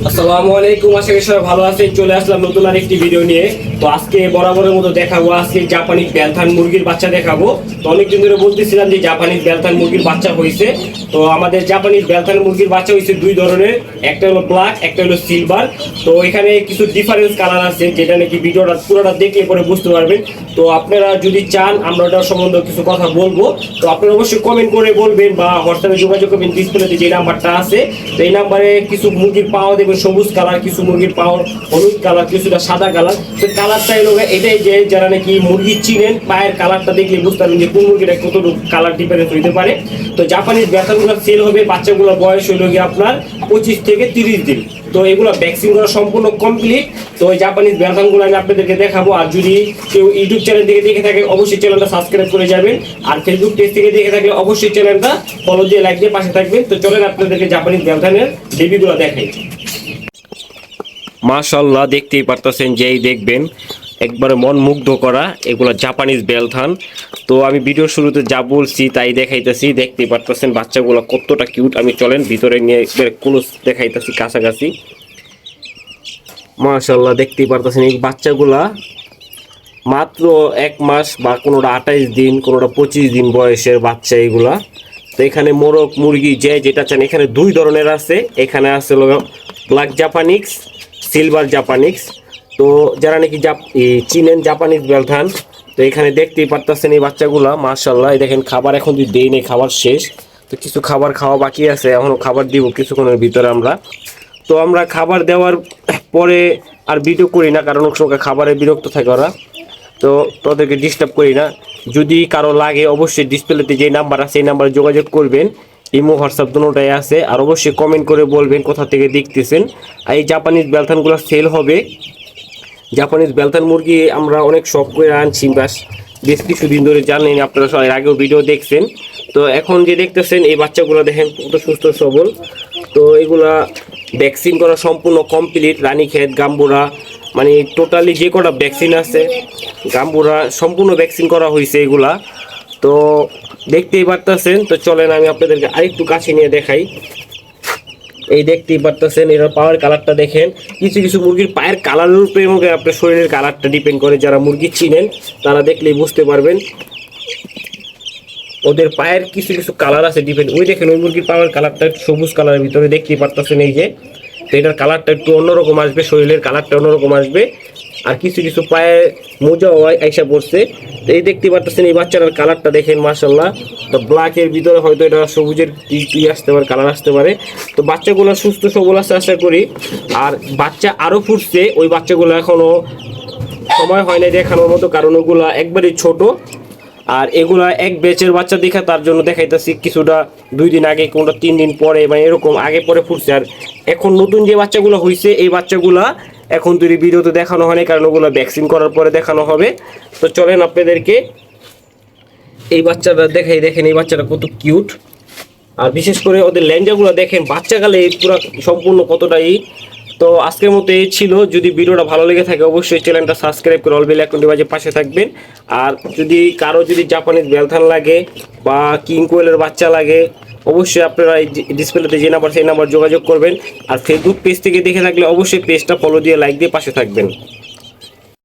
আসসালামু আলাইকুম, আশা করি সবাই ভালো আছেন। চলে আসলাম নতুন আরেকটি ভিডিও নিয়ে। তো আজকে বরাবরের মতো দেখাবো আজকে জাপানি বেলথান মুরগির বাচ্চা দেখাবো। তো অনেকদিন ধরে বলতেছিলাম যে জাপানি বেলথান মুরগির বাচ্চা হয়েছে। তো আমাদের জাপানি বেলথান মুরগির বাচ্চা হয়েছে দুই ধরনের, একটা হলো ব্ল্যাক, একটা হলো সিলভার। তো এখানে কিছু ডিফারেন্স কালার আছে যেটা নাকি ভিডিওটা পুরোটা দেখলে পরে বুঝতে পারবেন। তো আপনারা যদি চান আমরা ওটার সম্বন্ধে কিছু কথা বলবো, তো আপনারা অবশ্যই কমেন্ট করে বলবেন বা হোয়াটসঅ্যাপে যোগাযোগ করবেন। ডিসপ্লেতে যে নাম্বারটা আছে, তো এই নাম্বারে কিছু মুরগির পাওয়া দেবে সবুজ কালার, কিছু মুরগির পাওয়া হলুদ কালার, কিছুটা সাদা কালার। তো কালারটা এলো এটাই যে যারা নাকি মুরগি চিনেন পায়ের কালারটা দেখলে বুঝতে পারবেন যে কোন মুরগিটা কতটুকু কালার ডিফারেন্স হইতে পারে। তো জাপানিজ বেলথানগুলো সেল হবে, বাচ্চাগুলো বয়স হইল গিয়ে আপনার 25 থেকে 30 দিন। তো এগুলো ভ্যাকসিন করা সম্পূর্ণ কমপ্লিট। তো ওই জাপানিজ বেলথানগুলো আমি আপনাদেরকে দেখাবো। আর যদি কেউ ইউটিউব চ্যানেল থেকে দেখে থাকে অবশ্যই চ্যানেলটা সাবস্ক্রাইব করে যাবেন, আর ফেসবুক পেজ থেকে দেখে থাকলে অবশ্যই চ্যানেলটা ফলো দিয়ে লাইক দিয়ে পাশে থাকবেন। তো চলেন আপনাদেরকে জাপানিজ বেলথানের বেবিগুলো দেখাই। মাশাআল্লাহ, দেখতেই পারতেছেন, যেই দেখবেন একবারে মন মুগ্ধ করা এগুলো জাপানিজ বেলথান। তো আমি ভিডিওর শুরুতে যা বলছি তাই দেখাইতেছি, দেখতেই পারতেছেন বাচ্চাগুলো কতটা কিউট। আমি চলেন ভিতরে নিয়ে ক্লোজ দেখাইতেছি কাছাকাছি। মাশাআল্লাহ, দেখতেই পারতেছেন এই বাচ্চাগুলা মাত্র 1 মাস বা কোনোটা 28 দিন, কোনোটা 25 দিন বয়সের বাচ্চা এগুলা। তো এখানে মোরগ মুরগি যে যেটা চান এখানে দুই ধরনের আছে। এখানে আছে ব্ল্যাক জাপানিক্স, সিলভার জাপানিক্স। তো যারা নাকি চিনেন জাপানিজ বেলথান, তো এখানে দেখতেই পারতেছেন এই বাচ্চাগুলা মাশাআল্লাহ। এই দেখেন খাবার এখন যদি দেই নেই, খাবার শেষ। তো কিছু খাবার খাওয়া বাকি আছে, এখনও খাবার দিব কিছুক্ষণের ভিতরে আমরা। তো আমরা খাবার দেওয়ার পরে আর ভিডিও করি না, কারণ সময় খাবারে বিরক্ত থাকে ওরা, তো তোদেরকে ডিস্টার্ব করি না। যদি কারো লাগে অবশ্যই ডিসপ্লেতে যে নাম্বার আছে এই নাম্বারে যোগাযোগ করবেন। ইমো হোয়াটসঅ্যাপ দুটোটাই আছে। আর অবশ্যই কমেন্ট করে বলবেন কোথা থেকে দেখতেছেন। আর এই জাপানিজ বেলথানগুলো সেল হবে। জাপানিজ বেলথান মুরগি আমরা অনেক শখ করে আনছি বেশ কিছুদিন ধরে, জানেন আপনারা সবাই আগেও ভিডিও দেখছেন। তো এখন যে দেখতেছেন এই বাচ্চাগুলো দেখেন কত সুস্থ সবল। তো এগুলা ভ্যাকসিন করা সম্পূর্ণ কমপ্লিট। রানীক্ষেত, গাম্বুরা, মানে টোটালি যে কটা ভ্যাকসিন আছে গাম্বুরা সম্পূর্ণ ভ্যাকসিন করা হয়েছে এগুলা। তো দেখতেই পারতেছেন। তো চলেন আমি আপনাদেরকে আরেকটু কাছে নিয়ে দেখাই। এই দেখতেই পারতেছেন এটার পায়ের কালারটা দেখেন। কিছু কিছু মুরগির পায়ের কালারের উপরে এবং আপনার শরীরের কালারটা ডিপেন্ড করে। যারা মুরগি চিনেন তারা দেখলেই বুঝতে পারবেন ওদের পায়ের কিছু কিছু কালার আছে ডিপেন্ড। ওই দেখেন ওই মুরগির পায়ের কালারটা সবুজ কালারের ভিতরে দেখতেই পারতেছেন এই যে। তো এটার কালারটা একটু অন্যরকম আসবে, শরীরের কালারটা অন্যরকম আসবে। আর কিছু কিছু পায়ে মোজা আইসা পড়ছে। তো এই দেখতে পারতেছেন এই বাচ্চাটার কালারটা দেখেন মাশাআল্লাহ। তো ব্ল্যাকের ভিতরে হয়তো এটা সবুজের কি আসতে পারে, কালার আসতে পারে। তো বাচ্চাগুলো সুস্থ সবল আছে আশা করি। আর বাচ্চা আরও ফুটছে, ওই বাচ্চাগুলো এখনও সময় হয় না দেখানোর মতো, কারণ ওগুলো একবারই ছোট। আর এগুলা এক ব্যাচের বাচ্চা দেখা, তার জন্য দেখাইতেছি কিছুটা 2 দিন আগে, কোনটা 3 দিন পরে, মানে এরকম আগে পরে ফুটছে। আর এখন নতুন যে বাচ্চাগুলো হয়েছে এই বাচ্চাগুলা এখন তৈরি ভিডিওতে দেখানো হয়নি, কারণ ওগুলো ভ্যাকসিন করার পরে দেখানো হবে। তো চলেন আপনাদেরকে এই বাচ্চাটা দেখাই। দেখেন এই বাচ্চাটা কত কিউট। আর বিশেষ করে ওদের ল্যাঞ্জাগুলো দেখেন, বাচ্চাকালে পুরো সম্পূর্ণ কতটাই। তো আজকের মতো এই ছিল। যদি ভিডিওটা ভালো লেগে থাকে অবশ্যই চ্যানেলটা সাবস্ক্রাইব করে অল বেল আইকনটি বাজিয়ে পাশে থাকবেন। আর যদি কারো জাপানিজ বেলথান লাগে বা কিং কোয়েলের বাচ্চা লাগে অবশ্যই আপনারা এই ডিসপ্লেতে যে নাম্বার সেই নাম্বার যোগাযোগ করবেন। আর ফেসবুক পেজ থেকে দেখে থাকলে অবশ্যই পেজটা ফলো দিয়ে লাইক দিয়ে পাশে থাকবেন।